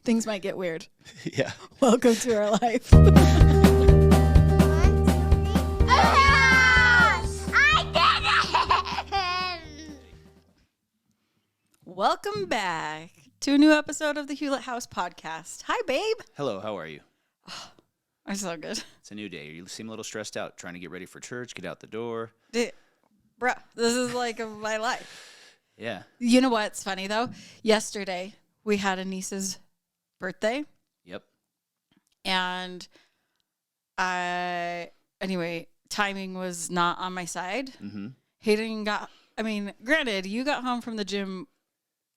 Things might get weird. Yeah. Welcome to our life. Welcome back to a new episode of the Hewlett House podcast. Hi, babe. Hello, how are you? I'm so good. It's a new day. You seem a little stressed out, trying to get ready for church, get out the door. Bruh, this is like my life. Yeah. You know what's funny, though? Yesterday, we had a niece's birthday. Yep. And anyway, timing was not on my side. Mm-hmm. Granted, you got home from the gym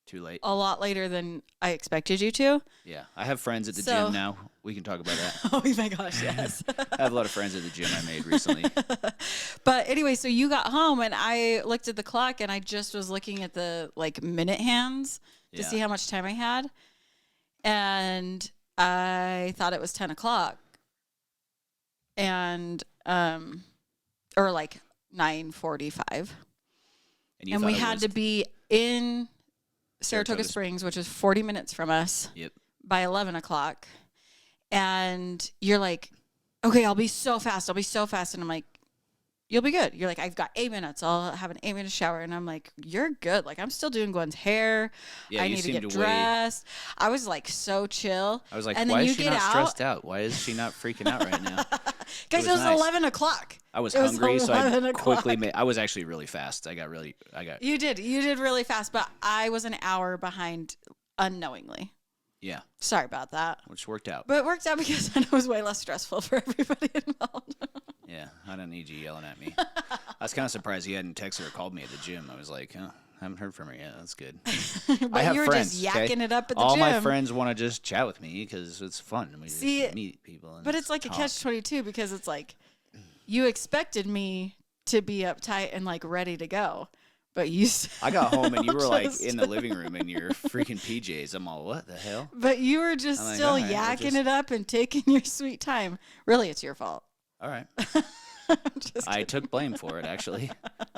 Too late. a lot later than I expected you to. Yeah. I have friends at the gym now. We can talk about that. Oh my gosh, yes. I have a lot of friends at the gym I made recently. But anyway, so you got home and I looked at the clock and I just was looking at the minute hands to see how much time I had. And I thought it was 10 o'clock. And, or 9:45. And we had to be in Saratoga Springs, which is 40 minutes from us, by 11 o'clock. And you're like, okay, I'll be so fast. And I'm like, you'll be good. You're like, I've got 8 minutes. I'll have an 8-minute shower. And I'm like, you're good. I'm still doing Gwen's hair. Yeah, I need to get dressed. I was so chill. I was like, and why then is she not stressed out? Why is she not freaking out right now? Guys, it was nice. 11 o'clock. I was hungry, so I quickly made. I was actually really fast. You did really fast, but I was an hour behind unknowingly. Yeah. Sorry about that. Which worked out. But it worked out because then it was way less stressful for everybody involved. Yeah, I don't need you yelling at me. I was kind of surprised you hadn't texted or called me at the gym. I was like, oh, I haven't heard from her yet. That's good. But I have you were friends, just yakking it up at the All gym. my friends want to just chat with me because it's fun. We just meet people. But it's like a catch-22 because it's like you expected me to be uptight and ready to go. But I got home and you were in the living room in your freaking PJs. I'm all, what the hell? But you were just still yakking it up and taking your sweet time. Really, it's your fault. All right. I took blame for it, actually.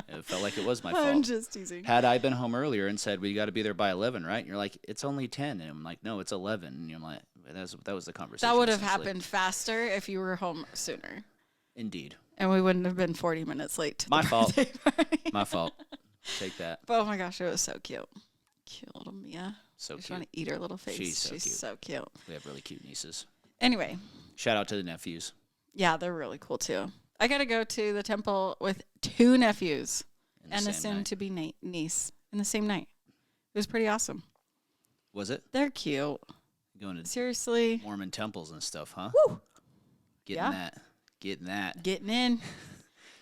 It felt like it was my fault. I'm just teasing. Had I been home earlier and said, we got to be there by 11, right? And you're like, it's only 10. And I'm like, no, it's 11. And you're like, that was the conversation. That would have happened faster if you were home sooner. Indeed. And we wouldn't have been 40 minutes late to My the fault. birthday party. My fault. Take that. But oh my gosh, it was so cute. Cute little Mia. So cute. I just want to eat her little face. She's so cute. We have really cute nieces. Anyway. Shout out to the nephews. Yeah, they're really cool too. I got to go to the temple with 2 nephews and a soon-to-be niece in the same night. It was pretty awesome. Was it? They're cute. Going to seriously Mormon temples and stuff, huh? Woo! Getting that. Getting in.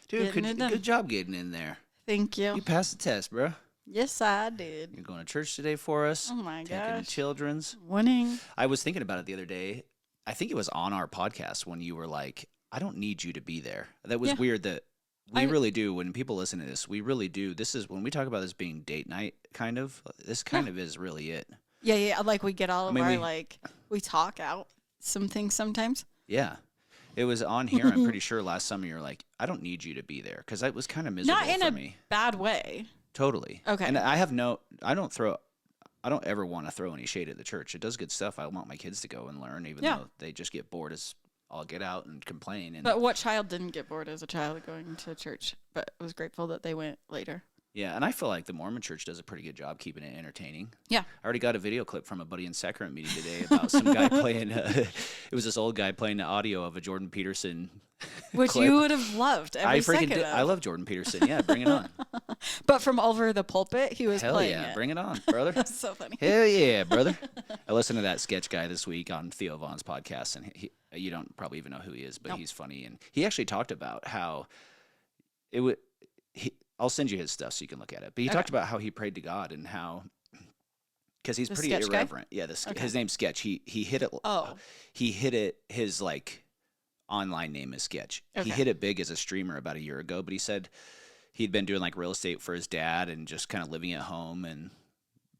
Dude, good job getting in there. Thank you. You passed the test, bro. Yes, I did. You're going to church today for us. Oh, my gosh. Taking the children's. Winning. I was thinking about it the other day. I think it was on our podcast when you were like, I don't need you to be there. That was weird that we really do. When people listen to this, we really do. This is when we talk about this being date night, kind of. This kind of is really it. Yeah. We get all of our, we talk out some things sometimes. Yeah. It was on here, I'm pretty sure, last summer you were like, I don't need you to be there, because it was kind of miserable for me. Not in a bad way. Totally. Okay. And I don't ever want to throw any shade at the church. It does good stuff. I want my kids to go and learn, even though they just get bored as all get out and complain. But what child didn't get bored as a child going to church, but was grateful that they went later? Yeah, and I feel like the Mormon church does a pretty good job keeping it entertaining. Yeah. I already got a video clip from a buddy in Sacrament meeting today about some guy playing, it was this old guy playing the audio of a Jordan Peterson Which clip. you would have loved every second of. I love Jordan Peterson. Yeah, bring it on. But from over the pulpit, he was playing it. it. Bring it on, brother. That's so funny. Hell yeah, brother. I listened to that sketch guy this week on Theo Vaughn's podcast, and you don't probably even know who he is, but he's funny. And he actually talked about how it would. I'll send you his stuff so you can look at it. But he talked about how he prayed to God and how, because he's pretty irreverent. Guy? Yeah, his name's Sketch. He hit it. Oh, he hit it. His online name is Sketch. Okay. He hit it big as a streamer about a year ago. But he said he'd been doing real estate for his dad and just kind of living at home and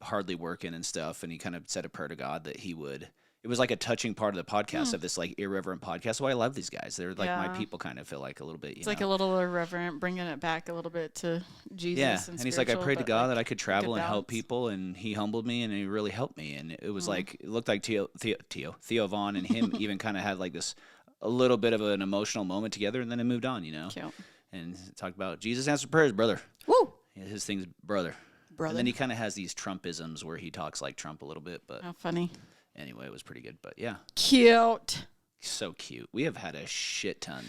hardly working and stuff. And he kind of said a prayer to God that he would. it was like a touching part of the podcast of this like irreverent podcast. So I love these guys. They're like my people, kind of feel like a little bit. It's like a little irreverent, bringing it back a little bit to Jesus. Yeah, and he's like, I prayed to God that I could travel and help people, and he humbled me, and he really helped me. And it was like, it looked like Theo Vaughn and him even kind of had like this a little bit of an emotional moment together, and then it moved on, Cute. And talked about Jesus answered prayers, brother. Woo! His thing's brother. And then he kind of has these Trumpisms where he talks like Trump a little bit, but how funny. Anyway, it was pretty good, but yeah. Cute. So cute. We have had a shit ton.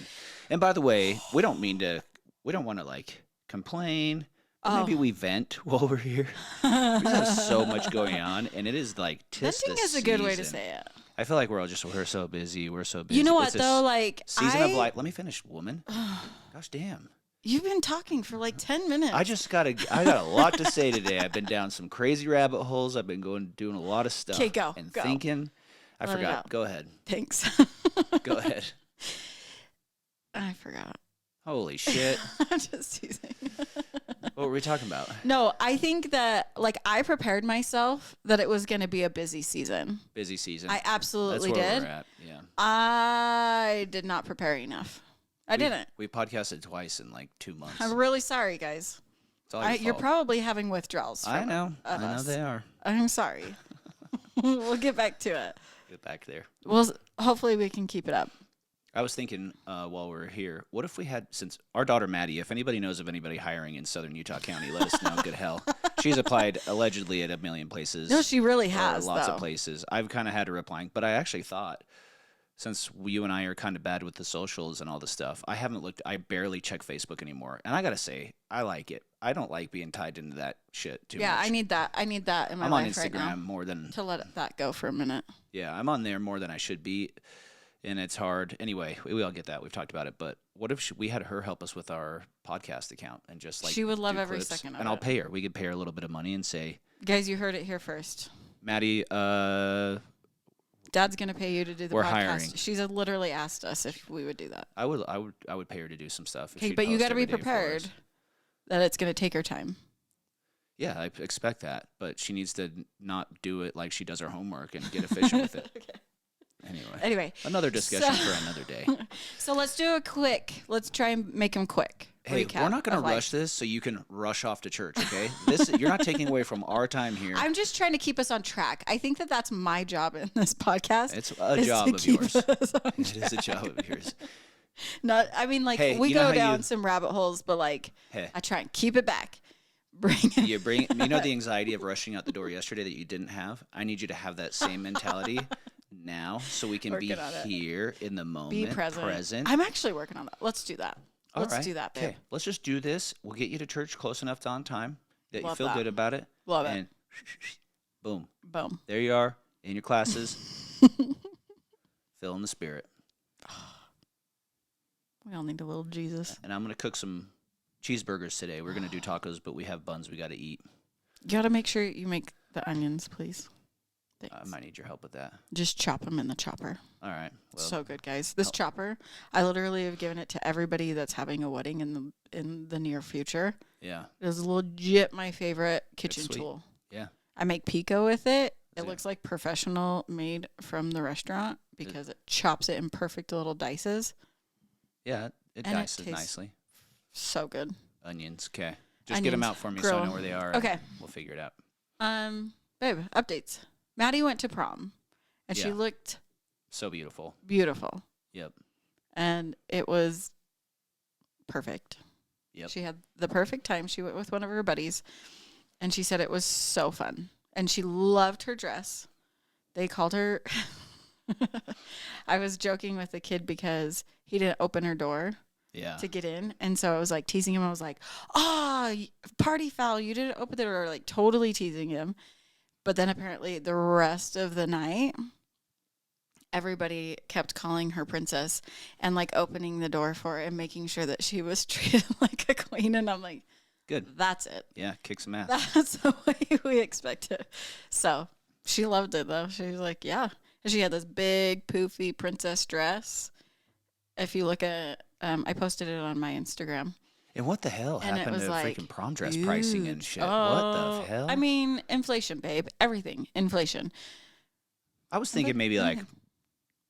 And by the way, we don't want to like complain. Maybe we vent while we're here. We have so much going on, and it is like venting is a good way to say it. I feel like we're so busy. We're so busy. You know what though? Like season of life. Let me finish, woman. Gosh damn. You've been talking for like 10 minutes. I got a lot to say today. I've been down some crazy rabbit holes. I've been doing a lot of stuff. Okay, go. Thinking. I forgot. Go ahead. Thanks. Go ahead. I forgot. Holy shit. I'm just teasing. What were we talking about? No, I think that like I prepared myself that it was going to be a busy season. Busy season. I absolutely did. That's where we're at. Yeah. I did not prepare enough. I didn't. We podcasted twice in like 2 months. I'm really sorry, guys. It's all you're probably having withdrawals. I know. I know they are. I'm sorry. We'll get back to it. Get back there. Well, hopefully we can keep it up. I was thinking while we're here, what if we had, since our daughter Maddie, if anybody knows of anybody hiring in southern Utah County, let us know. Good hell. She's applied allegedly at a million places. No, she really has. Lots of places. I've kind of had her applying, but I actually thought, since you and I are kind of bad with the socials and all the stuff, I barely check Facebook anymore. And I got to say, I like it. I don't like being tied into that shit too much. Yeah, I need that. I need that in my life right now. I'm on Instagram more than... to let that go for a minute. Yeah, I'm on there more than I should be. And it's hard. Anyway, we all get that. We've talked about it. But what if we had her help us with our podcast account and just like... She would love every second of it. And I'll pay her. We could pay her a little bit of money and say... Guys, you heard it here first. Maddie, Dad's going to pay you to do the podcast. We're hiring. She's literally asked us if we would do that. I would pay her to do some stuff. Okay, but you got to be prepared that it's going to take her time. Yeah, I expect that. But she needs to not do it like she does her homework and get efficient with it. Okay. Anyway, another discussion for another day. So let's try and make them quick. Hey, we're not going to rush this so you can rush off to church, okay? You're not taking away from our time here. I'm just trying to keep us on track. I think that that's my job in this podcast. It's a job of yours. It is a job of yours. We go down some rabbit holes, but I try and keep it back. You know the anxiety of rushing out the door yesterday that you didn't have? I need you to have that same mentality now so we can be here in the moment. Be present. I'm actually working on that. Let's do that. Let's do that, babe. Okay, let's just do this. We'll get you to church close enough on time that you feel good about it. Love it. And boom. Boom. There you are in your classes. Fill in the spirit. We all need a little Jesus. And I'm going to cook some cheeseburgers today. We're going to do tacos, but we have buns we got to eat. You got to make sure you make the onions, please. Thanks. I might need your help with that. Just chop them in the chopper. All right. Well, so good, guys. This chopper, I literally have given it to everybody that's having a wedding in the near future. Yeah. It is legit my favorite kitchen tool. Yeah. I make pico with it. It looks like professional made from the restaurant because it chops it in perfect little dices. Yeah, it dices nicely. So good. Onions, okay. Just get them out for me so I know where they are. Okay. We'll figure it out. Babe, updates. Maddie went to prom, and she looked... so beautiful. Beautiful. Yep. And it was perfect. Yep. She had the perfect time. She went with one of her buddies, and she said it was so fun. And she loved her dress. They called her... I was joking with the kid because he didn't open her door to get in. And so I was like teasing him. I was like, party foul. You didn't open the door. Like totally teasing him. But then apparently the rest of the night, everybody kept calling her princess and like opening the door for her and making sure that she was treated like a queen. And I'm like, good. That's it. Yeah, kick some ass. That's the way we expect it. So she loved it though. She was like, yeah. And she had this big poofy princess dress. If you look at, I posted it on my Instagram. And what the hell happened to freaking prom dress pricing and shit? Oh, what the hell? I mean, inflation, babe. Everything. Inflation. I was thinking maybe like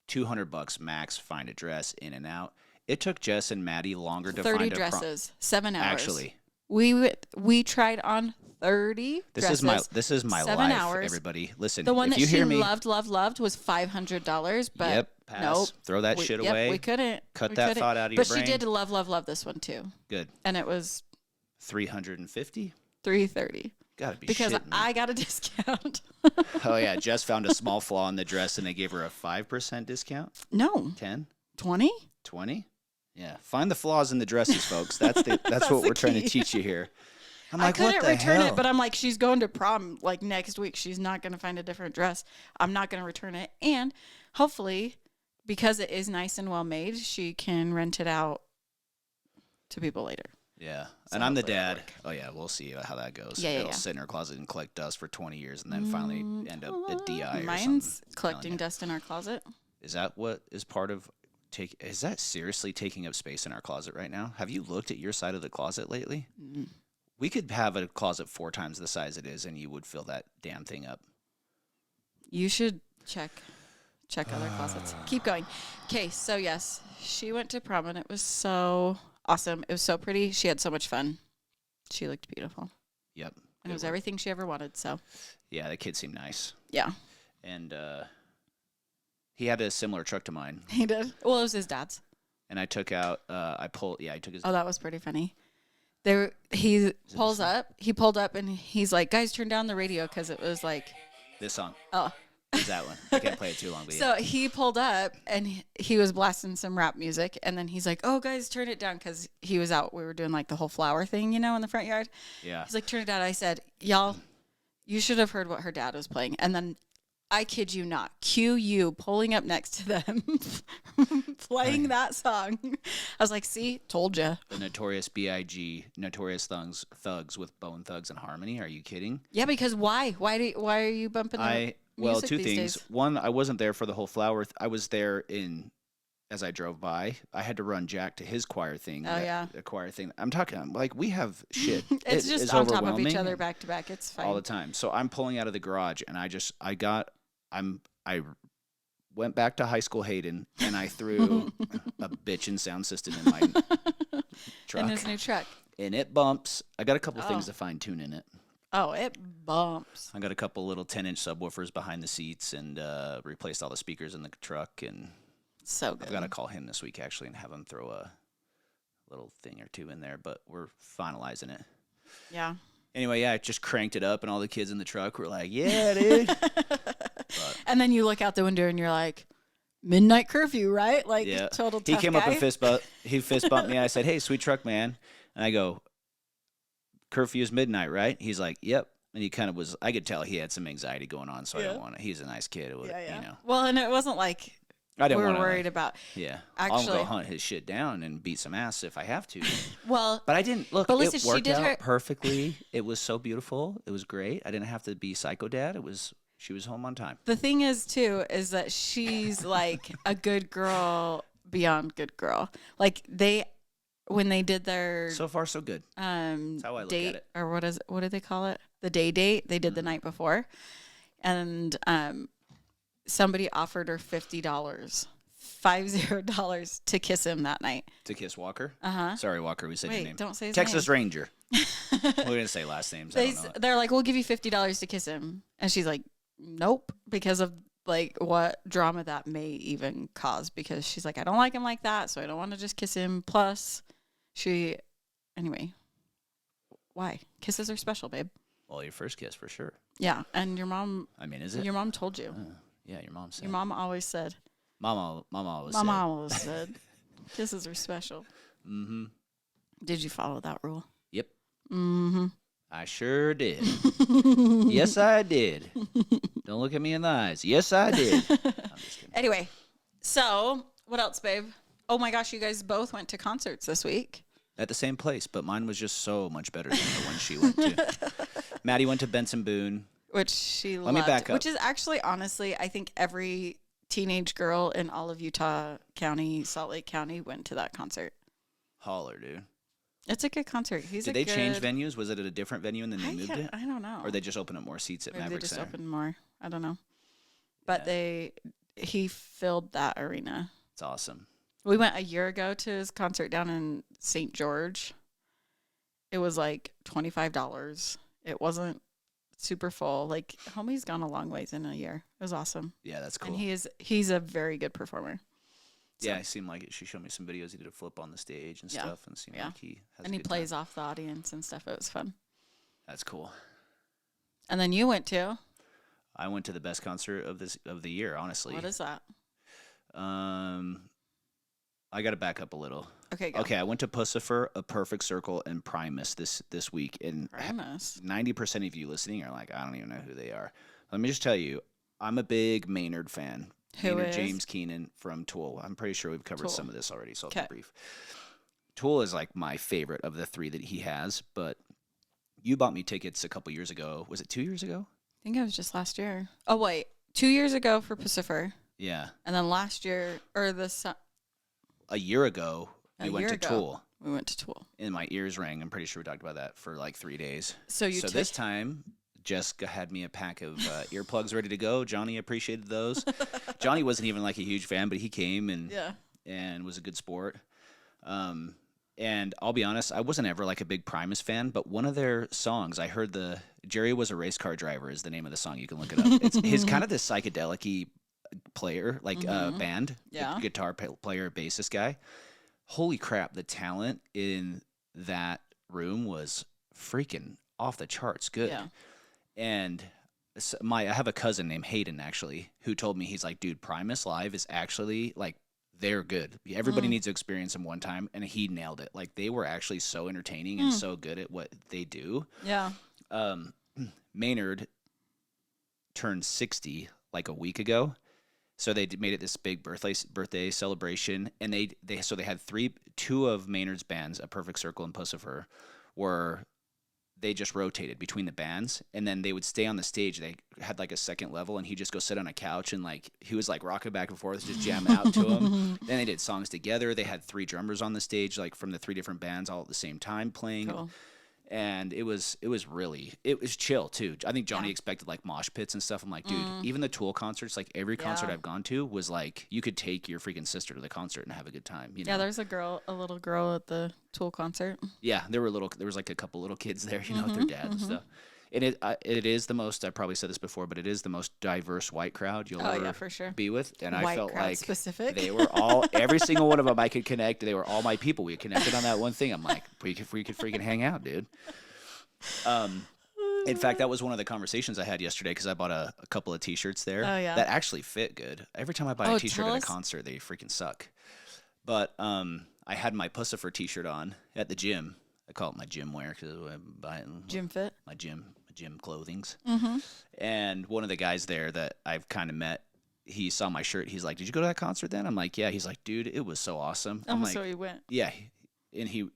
$200 max, find a dress in and out. It took Jess and Maddie longer to find 30 dresses, 7 hours. Actually. We tried on 30 dresses. This is my 7 life, hours. Everybody. Listen, the one if that you she hear me, loved was $500, but yep, pass. Nope. Throw that shit away. We couldn't. Cut that thought out of your brain. But she did love this one too. Good. And it was $350? $330. Gotta be because shitting I got a discount. Oh yeah, Jess found a small flaw in the dress and they gave her a 5% discount. No. 10? 20? 20? Yeah. Find the flaws in the dresses, folks. That's what we're trying to teach you here. I'm like, I couldn't return hell? it, but I'm like, she's going to prom like next week. She's not going to find a different dress. I'm not going to return it. And hopefully, because it is nice and well made, she can rent it out to people later. Yeah. And I'm the dad. Oh, yeah. We'll see how that goes. It'll sit in her closet and collect dust for 20 years and then finally end up at DI or something. Mine's collecting dust in our closet. Is that what is part of is that seriously taking up space in our closet right now? Have you looked at your side of the closet lately? Mm-hmm. We could have a closet 4 times the size it is and you would fill that damn thing up. You should check other closets. Keep going. Okay, so yes, she went to prom and it was so awesome. It was so pretty. She had so much fun. She looked beautiful. Yep. And it was everything she ever wanted, so. Yeah, the kid seemed nice. Yeah. And he had a similar truck to mine. He did? Well, it was his dad's. And I took out, I took his. Oh, that was pretty funny. He pulled up and he's like, guys, turn down the radio because it was like. This song. Oh. Is that one. I can't play it too long. But so he pulled up and he was blasting some rap music. And then he's like, oh, guys, turn it down because he was out. We were doing like the whole flower thing, in the front yard. Yeah. He's like, turn it down. I said, y'all, you should have heard what her dad was playing. And then I kid you not, cue you pulling up next to them, playing that song. I was like, see, told you. The Notorious B.I.G., Notorious Thugs with Bone Thugs and Harmony. Are you kidding? Yeah, because why? Why are you bumping the Well, music 2 these things. days? One, I wasn't there for the whole flower. I was there as I drove by. I had to run Jack to his choir thing. Oh, yeah. The choir thing. I'm talking, like, we have shit. It's just on top of each other back to back. It's fine. All the time. So I'm pulling out of the garage, and I went back to high school Hayden, and I threw a bitchin' sound system in my truck. In his new truck. And it bumps. I got a couple things to fine tune in it. Oh, it bumps. I got a couple little 10-inch subwoofers behind the seats and replaced all the speakers in the truck. And so good. I've got to call him this week, actually, and have him throw a little thing or 2 in there, but we're finalizing it. Yeah. Anyway, yeah, I just cranked it up, and all the kids in the truck were like, yeah, dude. And then you look out the window, and you're like, midnight curfew, right? Like, yeah. Total tough He came guy. up and fist bumped me. I said, hey, sweet truck man. And I go, curfew's midnight, right? He's like, yep. And he kind of I could tell he had some anxiety going on, so I didn't want to. He's a nice kid. Well, and it wasn't like I didn't we were worried about. Yeah. Actually, I'll go hunt his shit down and beat some ass if I have to. Well, but I didn't. Look, but listen, it worked she did out perfectly. It was so beautiful. It was great. I didn't have to be psycho dad. She was home on time. The thing is, too, is that she's like a good girl beyond good girl. Like when they did their so far so good. That's how I look date, at it. or what do they call it? The day date they did the night before, and somebody offered her $50 to kiss him that night. To kiss Walker? Uh-huh. Sorry, Walker, we said your name. Don't say his Texas name. Ranger. We're gonna say last names. They're like, we'll give you $50 to kiss him, and she's like, nope, because of like what drama that may even cause. Because she's like, I don't like him like that, so I don't want to just kiss him. Plus, anyway, why? Kisses are special, babe. Well, your first kiss for sure. Yeah, and your mom. I mean, is it? Your mom told you. Yeah, your mom said. Your mom always said. Mama always said. Kisses are special. Mm-hmm. Did you follow that rule? Yep. Mm-hmm. I sure did. Yes, I did. Don't look at me in the eyes. Yes, I did. I'm just kidding. Anyway, so what else, babe? Oh my gosh, you guys both went to concerts this week. At the same place, but mine was just so much better than the one she went to. Maddie went to Benson Boone. Which she loved. Let me back up. Which is actually, honestly, I think every teenage girl in all of Utah County, Salt Lake County, went to that concert. Holler, dude. It's a good concert. Did they change venues? Was it at a different venue and then they moved it? I don't know. Or they just opened up more seats at Maybe Maverick they just Center? opened more. I don't know. But he filled that arena. It's awesome. We went a year ago to his concert down in St. George. It was like $25. It wasn't super full. Like, homie's gone a long ways in a year. It was awesome. Yeah, that's cool. And he's a very good performer. So. Yeah, it seemed like it. She showed me some videos. He did a flip on the stage and stuff, and it seemed like he has. And he plays off the audience and stuff. It was fun. That's cool. And then you went to? I went to the best concert of the year, honestly. What is that? I got to back up a little. Okay, go. Okay, I went to Pussifer, A Perfect Circle, and Primus this week. And Primus. 90% of you listening are like, I don't even know who they are. Let me just tell you, I'm a big Maynard fan. Maynard James Keenan from Tool. I'm pretty sure we've covered some of this already, so I'll be brief. Tool is like my favorite of the three that he has, but you bought me tickets a couple years ago. Was it 2 years ago? I think it was just last year. Oh, wait. 2 years ago for Pussifer. Yeah. And then last year, or a year ago, we went to Tool. We went to Tool. And my ears rang. I'm pretty sure we talked about that for like 3 days. So this time, Jessica had me a pack of earplugs ready to go. Johnny appreciated those. Johnny wasn't even like a huge fan, but he came and was a good sport. And I'll be honest, I wasn't ever like a big Primus fan, but one of their songs, I heard Jerry Was a Race Car Driver is the name of the song. You can look it up. It's his kind of this psychedelic-y player, like band, guitar player, bassist guy. Holy crap, the talent in that room was freaking off the charts good. Yeah. And I have a cousin named Hayden, actually, who told me, he's like, dude, Primus Live is actually, like, they're good. Everybody needs to experience them one time, and he nailed it. Like, they were actually so entertaining and so good at what they do. Yeah. Maynard turned 60, like, a week ago. So they made it this big birthday celebration, and they had two of Maynard's bands, A Perfect Circle and Pussifer, they just rotated between the bands, and then they would stay on the stage. They had like a second level, and he'd just go sit on a couch, and like he was like rocking back and forth, just jamming out to him. Then they did songs together. They had 3 drummers on the stage, like from the 3 different bands, all at the same time playing. Cool. And it was chill too. I think Johnny expected like mosh pits and stuff. I'm like, dude, even the Tool concerts, like every concert I've gone to was like you could take your freaking sister to the concert and have a good time. You know? Yeah, there's a little girl at the Tool concert. Yeah, there was like a couple little kids there, with their dads and stuff. And it is the most, I probably said this before, but it is the most diverse white crowd you'll ever for sure. be with. And white I felt like specific. They were all, every single one of them I could connect. They were all my people. We connected on that one thing. I'm like, we could freaking hang out, dude. In fact, that was one of the conversations I had yesterday because I bought a couple of T-shirts there that actually fit good. Every time I buy a T-shirt at a concert, they freaking suck. But I had my Pussifer T-shirt on at the gym. I call it my gym wear because I'm buying gym fit. My gym clothings. And one of the guys there that I've kind of met, he saw my shirt. He's like, "Did you go to that concert then?" I'm like, "Yeah." He's like, "Dude, it was so awesome." I'm like, so he went. Yeah, and we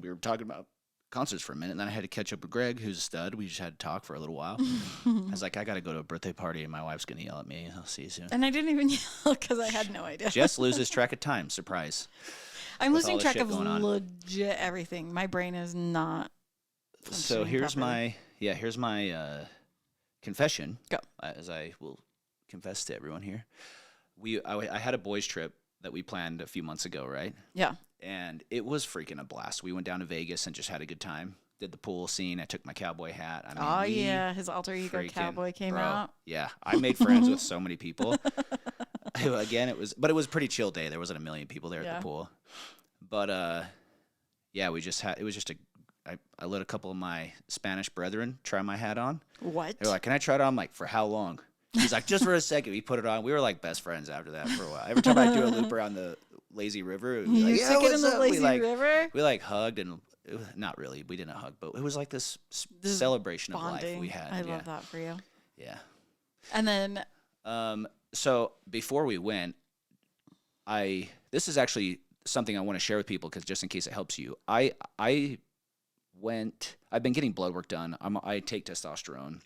were talking about concerts for a minute, and then I had to catch up with Greg, who's a stud. We just had to talk for a little while. I was like, I got to go to a birthday party, and my wife's going to yell at me. I'll see you soon. And I didn't even yell because I had no idea. Jess loses track of time. Surprise. I'm losing track of legit everything. My brain is not. So here's my confession. Go. As I will confess to everyone here. I had a boys trip that we planned a few months ago, right? Yeah. And it was freaking a blast. We went down to Vegas and just had a good time. Did the pool scene. I took my cowboy hat. His alter ego cowboy came out. Yeah, I made friends with so many people. Again, it was a pretty chill day. There wasn't a million people there at the pool. But I let a couple of my Spanish brethren try my hat on. What? They're like, "Can I try it on?" I'm like, "For how long?" He's like, "Just for a second." We put it on. We were like best friends after that for a while. Every time I do a loop around the lazy river, it would be like, "Yeah, what's in the lazy river?" We like hugged, and it was, not really. We didn't hug, but it was like this celebration bonding. Of life we had. I love that for you. Yeah. And then, so before we went, this is actually something I want to share with people because just in case it helps you, I've been getting blood work done. I take testosterone.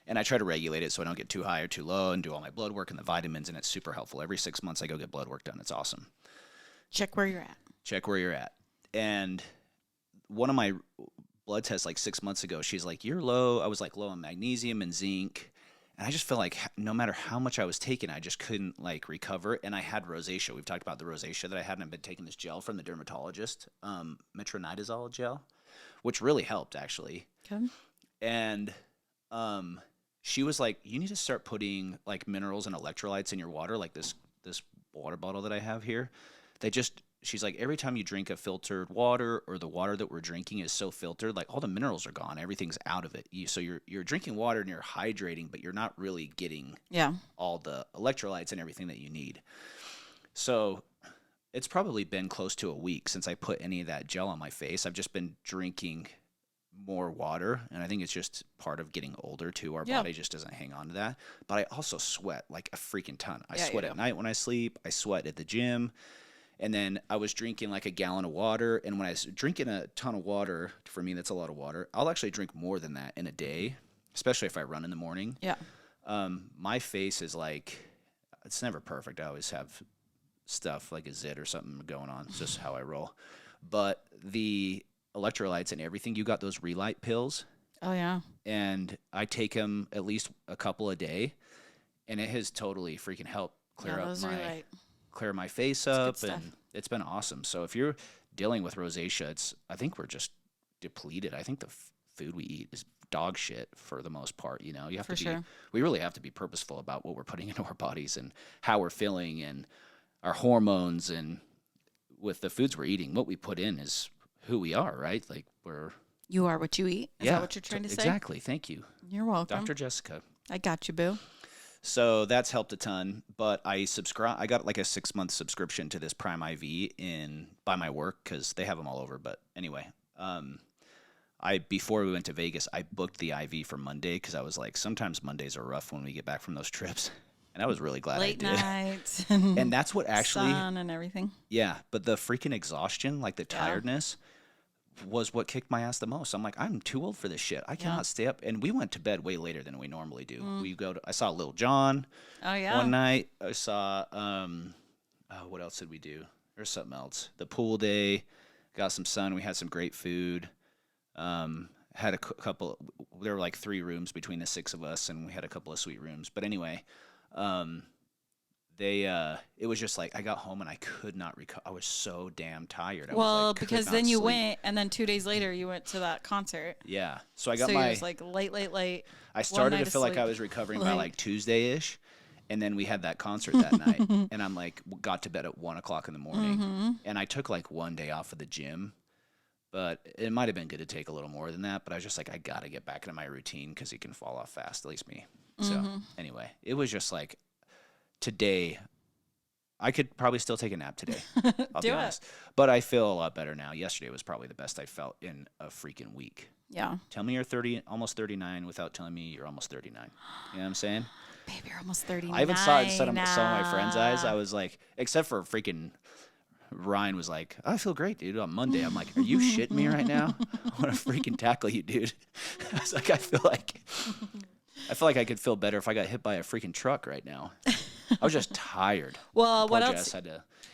And I try to regulate it so I don't get too high or too low and do all my blood work and the vitamins, and it's super helpful. Every 6 months I go get blood work done. It's awesome. Check where you're at. And one of my blood tests like 6 months ago, she's like, "You're low." I was like low on magnesium and zinc. And I just felt like no matter how much I was taking, I just couldn't like recover. And I had rosacea. We've talked about the rosacea that I had, and I've been taking this gel from the dermatologist, metronidazole gel, which really helped actually. Okay. And she was like, you need to start putting like minerals and electrolytes in your water, like this water bottle that I have here. She's like, every time you drink a filtered water, or the water that we're drinking is so filtered, like all the minerals are gone, everything's out of it. So you're drinking water and you're hydrating, but you're not really getting all the electrolytes and everything that you need. So it's probably been close to a week since I put any of that gel on my face. I've just been drinking more water, and I think it's just part of getting older too. Our body just doesn't hang on to that. But I also sweat like a freaking ton. I sweat at night when I sleep. I sweat at the gym. And then I was drinking like a gallon of water. And when I was drinking a ton of water, for me, that's a lot of water. I'll actually drink more than that in a day, especially if I run in the morning. Yeah. My face is like, it's never perfect. I always have stuff like a zit or something going on. It's just how I roll. But the electrolytes and everything, you got those Relight pills. Oh, yeah. And I take them at least a couple a day. And it has totally freaking helped clear my face up, and it's been awesome. So if you're dealing with rosacea, I think we're just depleted. I think the food we eat is dog shit for the most part. You know, we really have to be purposeful about what we're putting into our bodies and how we're feeling and our hormones, and with the foods we're eating, what we put in is who we are, right? Like you are what you eat. Is that what you're trying to say? Exactly. Thank you. You're welcome. Dr. Jessica. I got you, boo. So that's helped a ton, but I got like a 6-month subscription to this Prime IV by my work, because they have them all over. But anyway, before we went to Vegas, I booked the IV for Monday, because I was like, sometimes Mondays are rough when we get back from those trips. And I was really glad Late I did. nights. And that's what actually, sun and everything. Yeah, but the freaking exhaustion, like the tiredness, was what kicked my ass the most. I'm like, I'm too old for this shit. I cannot stay up. And we went to bed way later than we normally do. I saw Lil Jon one night. I saw, what else did we do? There's something else. The pool day, got some sun. We had some great food. Had a couple, there were like 3 rooms between the 6 of us, and we had a couple of sweet rooms. But anyway, it was just like I got home and I could not recover. I was so damn tired. Because then you went, and then 2 days later you went to that concert. Yeah. So I got it was like late. I started to feel like I was recovering by like Tuesday-ish, and then we had that concert that night, and I'm like, got to bed at 1:00 in the morning, and I took like 1 day off of the gym, but it might have been good to take a little more than that. But I was just like, I got to get back into my routine, because you can fall off fast, at least me. So anyway, it was just like, today, I could probably still take a nap today. I'll be honest. But I feel a lot better now. Yesterday was probably the best I felt in a freaking week. Yeah. Tell me you're 30, almost 39, without telling me you're almost 39. You know what I'm saying? Babe, you're almost 39. I even saw it in some of my friends' eyes. I was like, except for freaking Ryan was like, I feel great, dude, on Monday. I'm like, are you shitting me right now? I want to freaking tackle you, dude. I was like, I feel like I could feel better if I got hit by a freaking truck right now. I was just tired. Well, what else?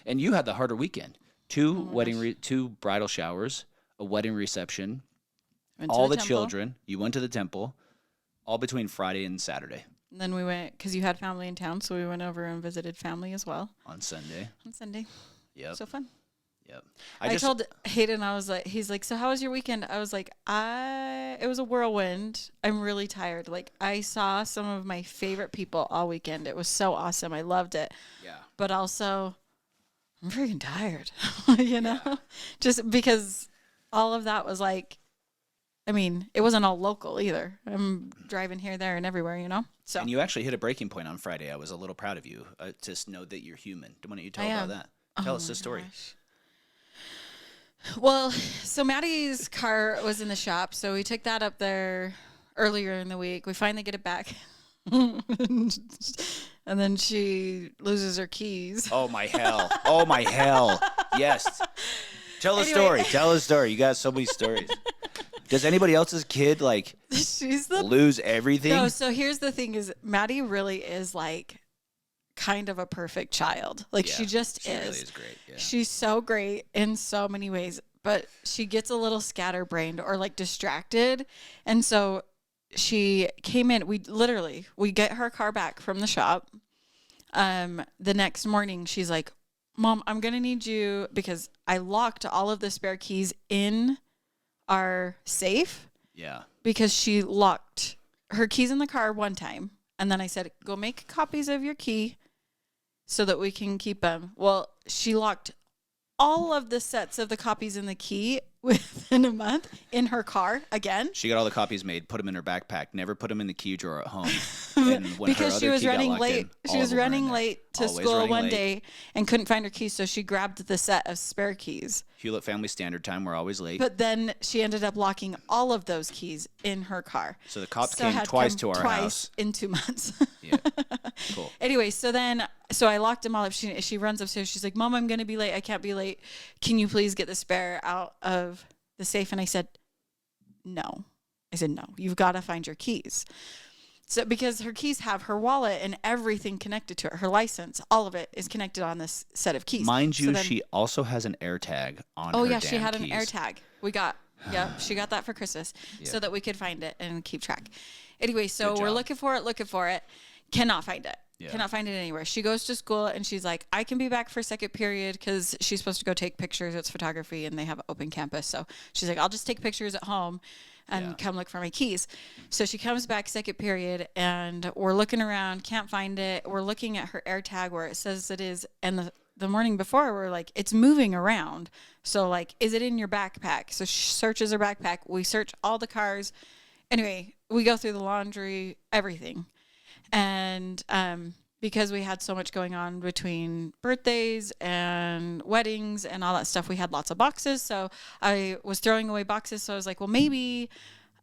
And you had the harder weekend. 2 bridal showers, a wedding reception, all the children. You went to the temple, all between Friday and Saturday. And then we went, because you had family in town, so we went over and visited family as well. On Sunday. Yep. So fun. Yep. I told Hayden, he's like, so how was your weekend? I was like, it was a whirlwind. I'm really tired. Like, I saw some of my favorite people all weekend. It was so awesome. I loved it. Yeah. But also, I'm freaking tired, you know? Yeah. Just because all of that was like, I mean, it wasn't all local either. I'm driving here, there, and everywhere, you know? So. And you actually hit a breaking point on Friday. I was a little proud of you. Just know that you're human. Why don't you tell about that? Tell us the story. Gosh. Well, so Maddie's car was in the shop, so we took that up there earlier in the week. We finally get it back. And then she loses her keys. Oh, my hell. Oh, my hell. Yes. Tell the story. Tell the story. You got so many stories. Does anybody else's kid, like, lose everything? No, so here's the thing is Maddie really is, like, kind of a perfect child. Like, she just is. She really is great. Yeah. She's so great in so many ways, but she gets a little scatterbrained or like distracted. And so she came in. We get her car back from the shop. The next morning, she's like, Mom, I'm going to need you because I locked all of the spare keys in our safe. Yeah. Because she locked her keys in the car one time. And then I said, go make copies of your key so that we can keep them. Well, she locked all of the sets of the copies in the key within a month in her car again. She got all the copies made, put them in her backpack, never put them in the key drawer at home. And when because she was running late. She was running late to school one day and couldn't find her keys, so she grabbed the set of spare keys. Hewlett family standard time, we're always late. But then she ended up locking all of those keys in her car. So the cops came twice to our house in 2 months. Yeah, cool. Anyway, so I locked them all up. She runs upstairs. She's like, Mom, I'm going to be late. I can't be late. Can you please get the spare out of the safe? And I said, no. No, you've got to find your keys. So because her keys have her wallet and everything connected to it, her license, all of it is connected on this set of keys. Mind you, she also has an air tag on her. Oh yeah, she had an air tag. She got that for Christmas so that we could find it and keep track. Anyway, so we're looking for it. Cannot find it. Yeah. Cannot find it anywhere. She goes to school and she's like, I can be back for second period because she's supposed to go take pictures. It's photography and they have an open campus. So she's like, I'll just take pictures at home and come look for my keys. So she comes back second period and we're looking around, can't find it. We're looking at her air tag where it says it is. And the morning before we're like, it's moving around. So like, is it in your backpack? So she searches her backpack. We search all the cars. Anyway, we go through the laundry, everything. And because we had so much going on between birthdays and weddings and all that stuff, we had lots of boxes. So I was throwing away boxes. So I was like, well, maybe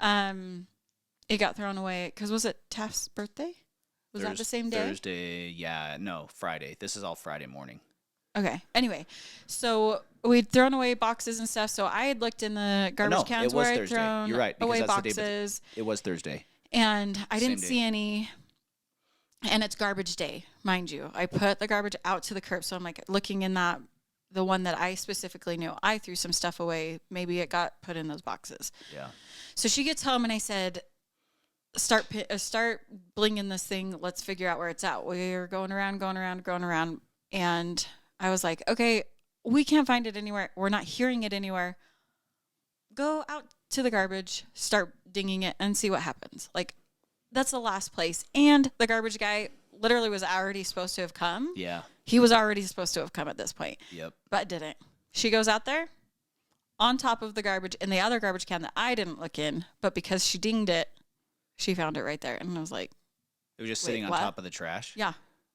it got thrown away. Because was it Taft's birthday? Was that the same day? Thursday. Yeah. No, Friday. This is all Friday morning. Okay. Anyway, so we'd thrown away boxes and stuff. So I had looked in the garbage cans where I'd thrown away boxes. It was Thursday. And I didn't see any. And it's garbage day, mind you. I put the garbage out to the curb. So I'm like looking in the one that I specifically knew. I threw some stuff away. Maybe it got put in those boxes. Yeah. So she gets home and I said, start blinging this thing. Let's figure out where it's at. We're going around. And I was like, okay, we can't find it anywhere. We're not hearing it anywhere. Go out to the garbage, start dinging it and see what happens. Like, that's the last place. And the garbage guy literally was already supposed to have come. Yeah. He was already supposed to have come at this point. Yep. But didn't. She goes out there on top of the garbage in the other garbage can that I didn't look in. But because she dinged it, she found it right there. And I was like, it was just sitting on top of the trash? Yeah.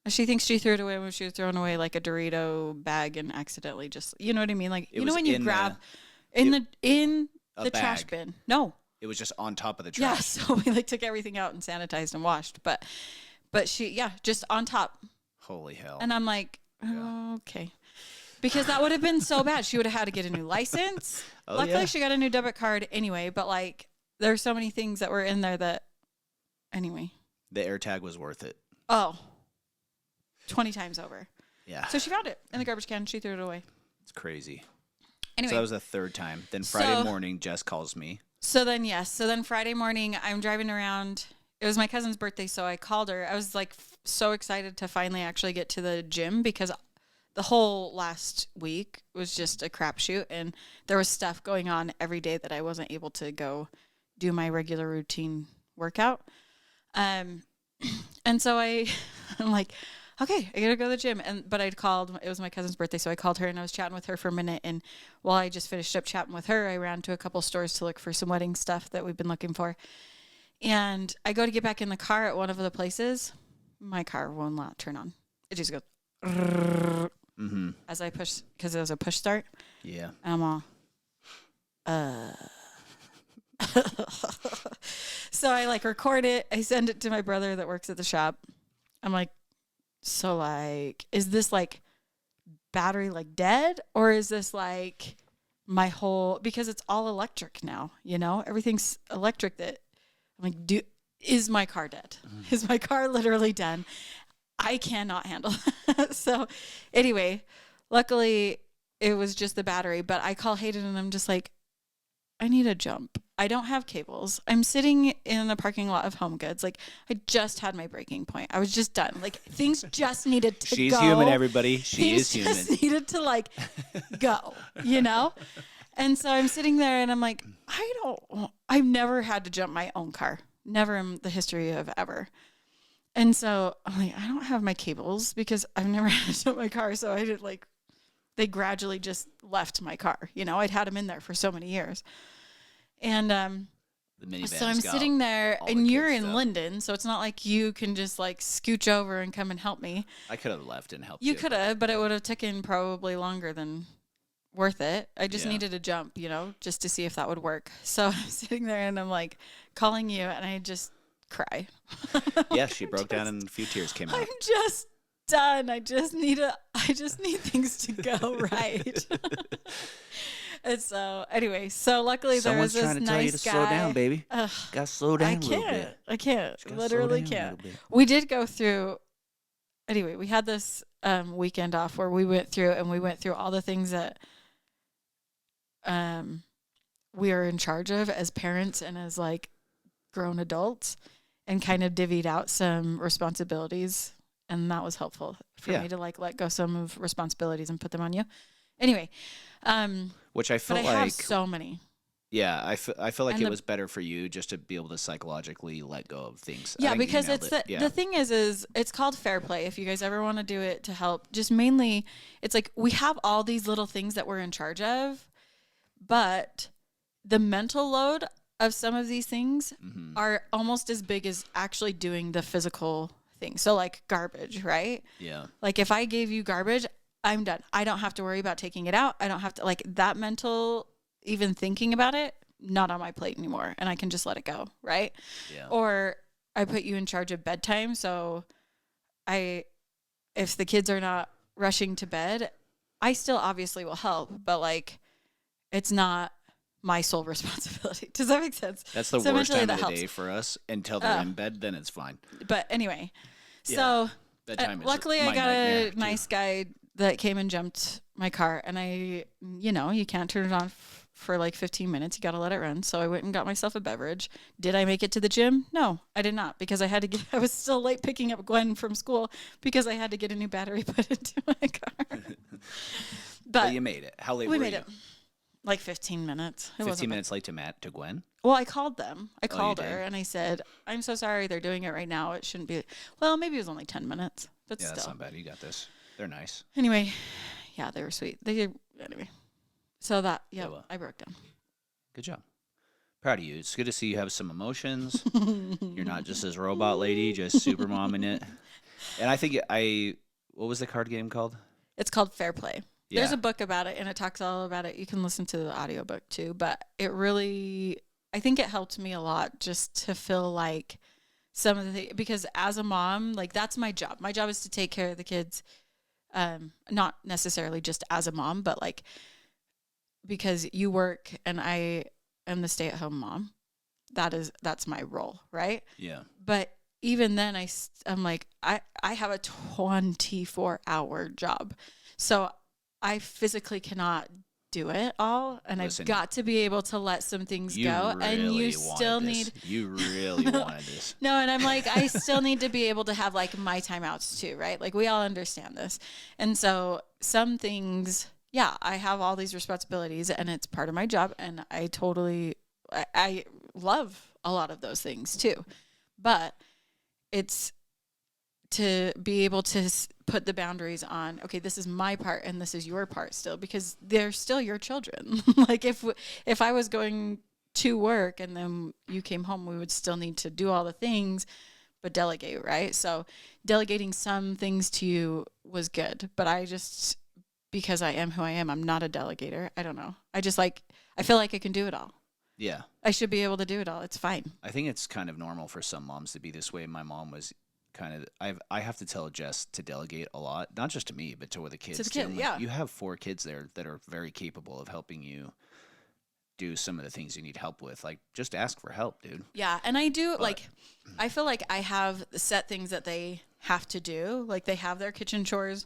She thinks she threw it away when she was throwing away like a Dorito bag and accidentally just, you know what I mean? Like, you know when you grab in the trash bin? No. It was just on top of the trash. Yeah, so we like took everything out and sanitized and washed. But she, just on top. Holy hell. And I'm like, okay. Because that would have been so bad. She would have had to get a new license. Luckily, she got a new debit card anyway. But like, there's so many things that were in there that, anyway. The air tag was worth it. Oh, 20 times over. Yeah. So she found it in the garbage can. She threw it away. It's crazy. Anyway. So that was the third time. Then Friday morning, Jess calls me. So then Friday morning, I'm driving around. It was my cousin's birthday, so I called her. I was like so excited to finally actually get to the gym because the whole last week was just a crapshoot, and there was stuff going on every day that I wasn't able to go do my regular routine workout. And so I'm like, okay, I gotta go to the gym. But I'd called, it was my cousin's birthday, so I called her and I was chatting with her for a minute. And while I just finished up chatting with her, I ran to a couple stores to look for some wedding stuff that we've been looking for. And I go to get back in the car at one of the places. My car will not turn on. It just goes as I push, because it was a push start. Yeah. And I'm all, So I like record it. I send it to my brother that works at the shop. I'm like, so like, is this like battery like dead, or is this like my whole, because it's all electric now, you know, everything's electric. That I'm like, is my car dead? Is my car literally done? I cannot handle that. So anyway, luckily it was just the battery, but I call Hayden and I'm just like, I need a jump. I don't have cables. I'm sitting in the parking lot of Home Goods. Like, I just had my breaking point. I was just done. Like, things just needed to She's go. She's human, everybody. She is human. Things just needed to, like, go, you know? And so I'm sitting there and I'm like, I've never had to jump my own car. Never in the history of ever. And so I'm like, I don't have my cables because I've never had to jump my car. So I did, like, they gradually just left my car. You know, I'd had them in there for so many years. And so I'm sitting there, and you're in Linden, so it's not like you can just, like, scooch over and come and help me. I could have left and helped you. You could have, but it would have taken probably longer than worth it. I just needed a jump, you know, just to see if that would work. So I'm sitting there, and I'm, like, calling you, and I just cry. Yeah, she broke down, and a few tears came out. I'm just done. I just need things to go right. And so anyway, so luckily there was this nice guy. Someone's trying to tell you to slow down, baby. Gotta slow down a little bit. I can't. Literally can't. We did go through. Anyway, we had this weekend off where we went through all the things that we are in charge of as parents and as, like, grown adults, and kind of divvied out some responsibilities. And that was helpful for me to, like, let go some of responsibilities and put them on you. Anyway, which I feel like I have so many. Yeah, I feel like it was better for you just to be able to psychologically let go of things. Yeah, because it's the thing is it's called fair play. If you guys ever want to do it to help, just mainly it's like we have all these little things that we're in charge of, but the mental load of some of these things are almost as big as actually doing the physical thing. So, like, garbage, right? Yeah. Like, if I gave you garbage, I'm done. I don't have to worry about taking it out. I don't have to, like, that mental, even thinking about it, not on my plate anymore. And I can just let it go, right? Yeah. Or I put you in charge of bedtime. So if the kids are not rushing to bed, I still obviously will help, but, like, it's not my sole responsibility. Does that make sense? That's the worst time of the day for us until they're in bed. Then it's fine. But anyway, so luckily I got a nice guy that came and jumped my car, and you can't turn it on for like 15 minutes. You got to let it run. So I went and got myself a beverage. Did I make it to the gym? No, I did not, because I was still late picking up Gwen from school because I had to get a new battery put into my car. But you made it. How late were you? We made it. Like 15 minutes. 15 minutes late to Gwen? Well, I called them. I called her and I said, I'm so sorry they're doing it right now. It shouldn't be. Well, maybe it was only 10 minutes, but still. That's not bad. You got this. They're nice. Anyway, yeah, they were sweet. Anyway. So that, I broke down. Good job. Proud of you. It's good to see you have some emotions. You're not just this robot lady, just super momming it. And I think what was the card game called? It's called Fair Play. Yeah. There's a book about it, and it talks all about it. You can listen to the audiobook too, but I think it helped me a lot just to feel like some of the things, because as a mom, like, that's my job. My job is to take care of the kids, not necessarily just as a mom, but, like, because you work and I am the stay-at-home mom. That's my role, right? Yeah. But even then, I'm like, I have a 24-hour job, so I physically cannot do it all, and I've got to be able to let some things go. And you still need. You really wanted this. No, and I'm like, I still need to be able to have, like, my timeouts too, right? Like, we all understand this, and so some things, I have all these responsibilities, and it's part of my job, and I love a lot of those things too, but it's to be able to put the boundaries on, okay, this is my part and this is your part still, because they're still your children. Like, if I was going to work and then you came home, we would still need to do all the things, but delegate, right? So delegating some things to you was good, but because I am who I am, I'm not a delegator. I don't know. I feel like I can do it all. Yeah. I should be able to do it all. It's fine. I think it's kind of normal for some moms to be this way. My mom was kind of, I have to tell Jess to delegate a lot, not just to me, but to the kids. You have 4 kids there that are very capable of helping you do some of the things you need help with. Like, just ask for help, dude. Yeah, and I do, I feel like I have set things that they have to do. Like, they have their kitchen chores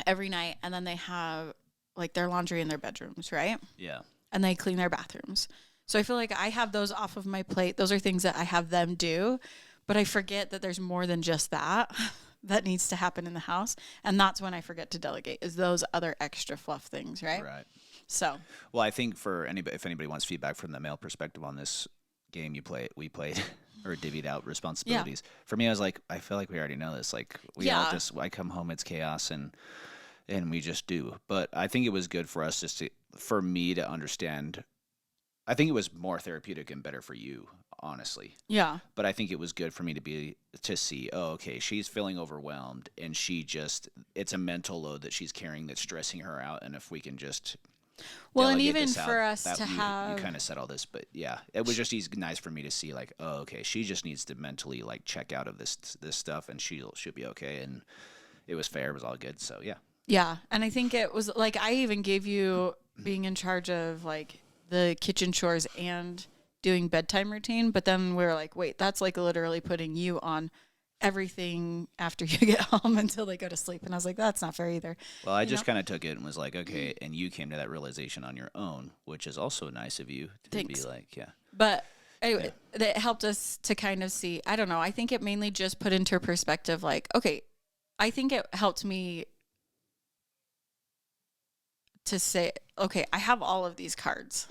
every night, and then they have, like, their laundry in their bedrooms, right? Yeah. and they clean their bathrooms. So I feel like I have those off of my plate. Those are things that I have them do, but I forget that there's more than just that that needs to happen in the house. And that's when I forget to delegate, is those other extra fluff things, right? Right. So, well, I think if anybody wants feedback from the male perspective on this game we played or divvied out responsibilities. Yeah. For me, I was like, I feel like we already know this. Like I come home, it's chaos and we just do. But I think it was good for us for me to understand. I think it was more therapeutic and better for you, honestly. Yeah. But I think it was good for me to see, oh, okay, she's feeling overwhelmed and it's a mental load that she's carrying that's stressing her out. And if we can just and even for us to have, you kind of said all this, but yeah, it was just nice for me to see like, oh, okay, she just needs to mentally like check out of this stuff and she'll be okay. And it was fair. It was all good. So yeah. Yeah. And I think it was like, I even gave you being in charge of like the kitchen chores and doing bedtime routine. But then we were like, wait, that's like literally putting you on everything after you get home until they go to sleep. And I was like, that's not fair either. Well, I just kind of took it and was like, okay. And you came to that realization on your own, which is also nice of you to Thanks. Be like, yeah. But anyway, that helped us to kind of see, I don't know. I think it mainly just put into perspective, like, okay, I think it helped me to say, okay, I have all of these cards.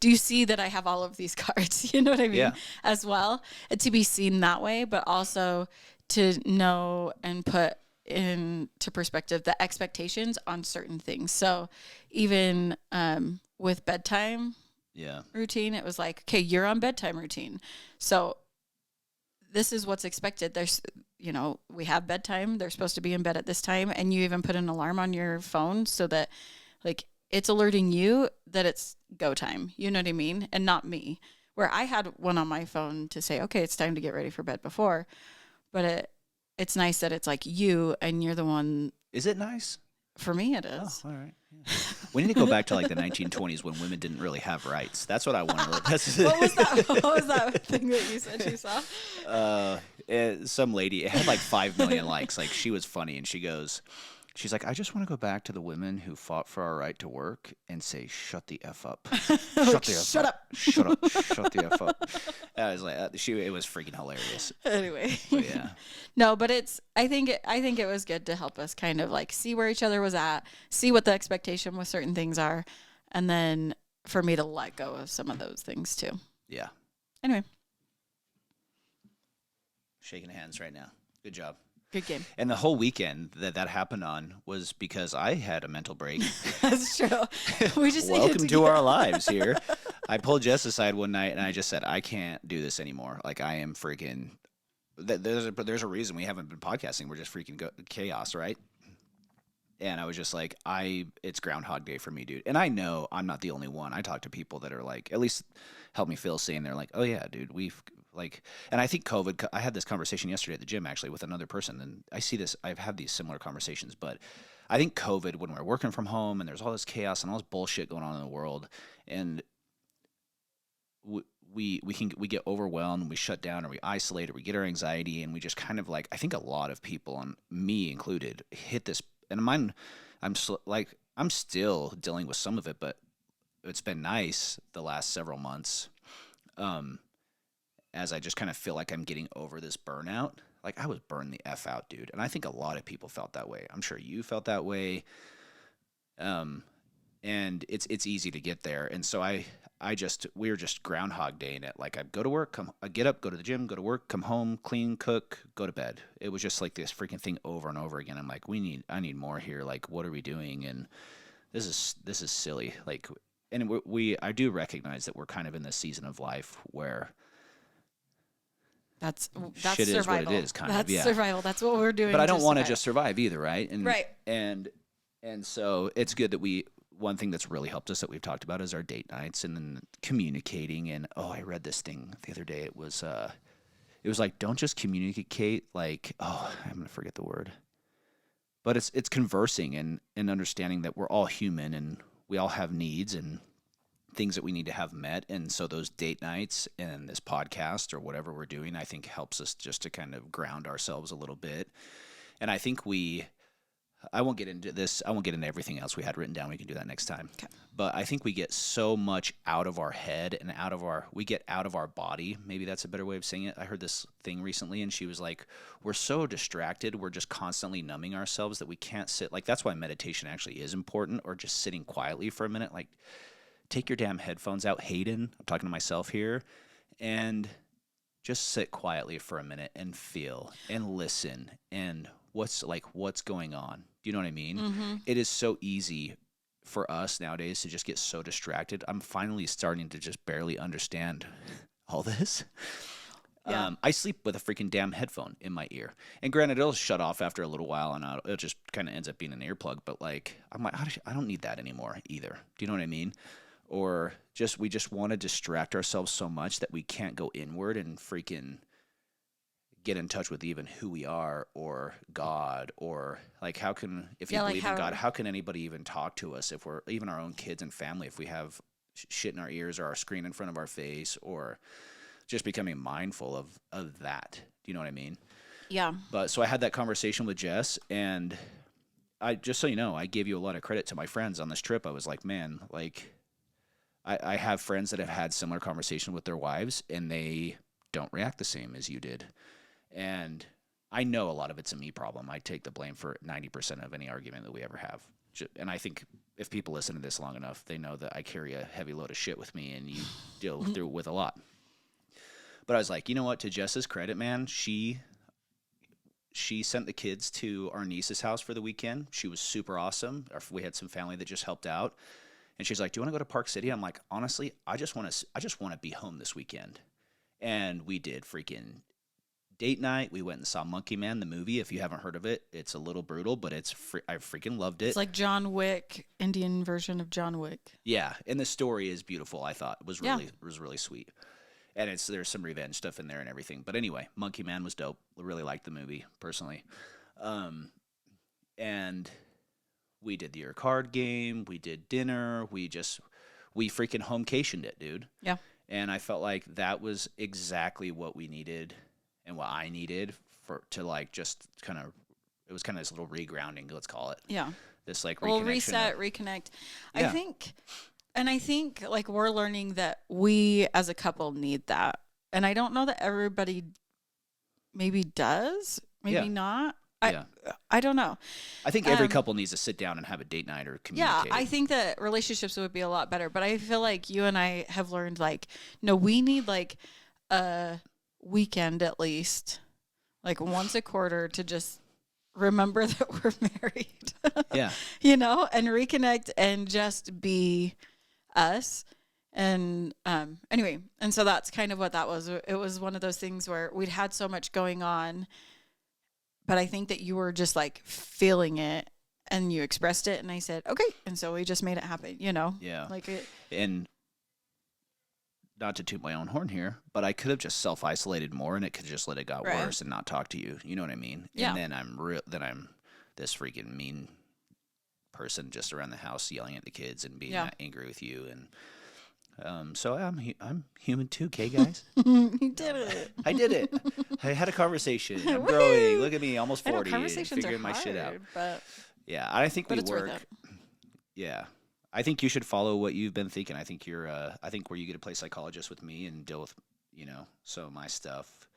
Do you see that I have all of these cards? You know what I mean? Yeah. As well, and to be seen that way, but also to know and put into perspective the expectations on certain things. So even with bedtime routine, it was like, okay, you're on bedtime routine. So this is what's expected. There's, we have bedtime. They're supposed to be in bed at this time. And you even put an alarm on your phone so that like it's alerting you that it's go time. You know what I mean? And not me, where I had one on my phone to say, okay, it's time to get ready for bed before, but it's nice that it's like you and you're the one. Is it nice? For me, it is. Oh, all right. Yeah. We need to go back to like the 1920s when women didn't really have rights. That's what I want to look. What was that thing that you said you saw? Some lady, it had like 5 million likes. Like she was funny and she's like, I just want to go back to the women who fought for our right to work and say, shut the F up. Shut the F up. Shut up. Shut the F up. I was like, it was freaking hilarious. Anyway. But yeah. No, but I think it was good to help us kind of like see where each other was at, see what the expectation with certain things are, and then for me to let go of some of those things too. Yeah. Anyway. Shaking hands right now. Good job. Good game. And the whole weekend that happened on was because I had a mental break. That's true. We just welcome to our lives here. I pulled Jess aside one night and I just said, I can't do this anymore. Like I am freaking. There's a reason we haven't been podcasting. We're just freaking chaos, right? And I was just like, it's Groundhog Day for me, dude. And I know I'm not the only one. I talk to people that are like, at least help me feel sane. They're like, oh yeah, dude, we've. And I think COVID, I had this conversation yesterday at the gym actually with another person, and I've had these similar conversations, but I think COVID, when we're working from home and there's all this chaos and all this bullshit going on in the world, and we get overwhelmed, we shut down or we isolate or we get our anxiety, and we just kind of like, I think a lot of people, and me included, hit this, and I'm still dealing with some of it, but it's been nice the last several months. As I just kind of feel like I'm getting over this burnout. Like I was burned the F out, dude. And I think a lot of people felt that way. I'm sure you felt that way. And it's easy to get there. And so we were just Groundhog Daying it. Like I go to work, I get up, go to the gym, go to work, come home, clean, cook, go to bed. It was just like this freaking thing over and over again. I'm like, I need more here. Like, what are we doing? And this is silly. Like, and I do recognize that we're kind of in this season of life where That's shit survival. Is what it is, kind that's of. Yeah. Survival. That's what we're doing. But I don't want to just survive either, right? Right. And so it's good that one thing that's really helped us that we've talked about is our date nights and then communicating. And I read this thing the other day. It was like, don't just communicate like, I'm gonna forget the word. But it's conversing and understanding that we're all human and we all have needs and things that we need to have met. And so those date nights and this podcast or whatever we're doing, I think helps us just to kind of ground ourselves a little bit. And I think I won't get into this. I won't get into everything else we had written down. We can do that next time. Okay. But I think we get so much out of our head and we get out of our body. Maybe that's a better way of saying it. I heard this thing recently and she was like, we're so distracted. We're just constantly numbing ourselves that we can't sit. Like, that's why meditation actually is important, or just sitting quietly for a minute. Like, take your damn headphones out, Hayden. I'm talking to myself here. And just sit quietly for a minute and feel and listen and what's going on. Do you know what I mean? Mm-hmm. It is so easy for us nowadays to just get so distracted. I'm finally starting to just barely understand all this. Yeah. I sleep with a freaking damn headphone in my ear. And granted, it'll shut off after a little while and it just kind of ends up being an earplug. But like, I'm like, I don't need that anymore either. Do you know what I mean? Or we just want to distract ourselves so much that we can't go inward and freaking get in touch with even who we are or God, or like, if you believe in God, how can anybody even talk to us if we're even our own kids and family, if we have shit in our ears or our screen in front of our face, or just becoming mindful of that. Do you know what I mean? Yeah. But so I had that conversation with Jess, and just so you know, I gave you a lot of credit to my friends on this trip. I was like, man, like, I have friends that have had similar conversation with their wives, and they don't react the same as you did. And I know a lot of it's a me problem. I take the blame for 90% of any argument that we ever have. And I think if people listen to this long enough, they know that I carry a heavy load of shit with me, and you deal through it with a lot. But I was like, you know what? To Jess's credit, man, she sent the kids to our niece's house for the weekend. She was super awesome. We had some family that just helped out. And she's like, do you want to go to Park City? I'm like, honestly, I just want to be home this weekend. And we did freaking date night. We went and saw Monkey Man, the movie. If you haven't heard of it, it's a little brutal, but I freaking loved it. It's like John Wick, Indian version of John Wick. Yeah, and the story is beautiful. I thought it was really sweet, and there's some revenge stuff in there and everything. But anyway, Monkey Man was dope. I really liked the movie personally, and we did the card game. We did dinner. We freaking homecationed it, dude. Yeah, and I felt like that was exactly what we needed. And what I needed to like just kind of, it was kind of this little regrounding, let's call it. Yeah. This like reset, reconnect. Yeah. I think like we're learning that we as a couple need that. And I don't know that everybody maybe does, maybe not. I don't know. I think every couple needs to sit down and have a date night or communicate. Yeah, I think that relationships would be a lot better. But I feel like you and I have learned like, no, we need like a weekend at least, like once a quarter, to just remember that we're married. Yeah. You know, and reconnect and just be us. And anyway, and so that's kind of what that was. It was one of those things where we'd had so much going on, but I think that you were just like feeling it and you expressed it, and I said, okay. And so we just made it happen, you know? Yeah. Like it. And not to toot my own horn here, but I could have just self-isolated more, and it could just let it got worse and not talk to you. You know what I mean? Yeah. And then I'm this freaking mean person just around the house yelling at the kids and being angry with you. And so I'm human too, okay, guys? You did it. I did it. I had a conversation. I'm growing. Look at me, almost 40. Conversations figuring are hard, my shit out. But yeah, I think we it's work. worth it. Yeah. I think you should follow what you've been thinking. I think I think where you get to play psychologist with me and deal with, some of my stuff,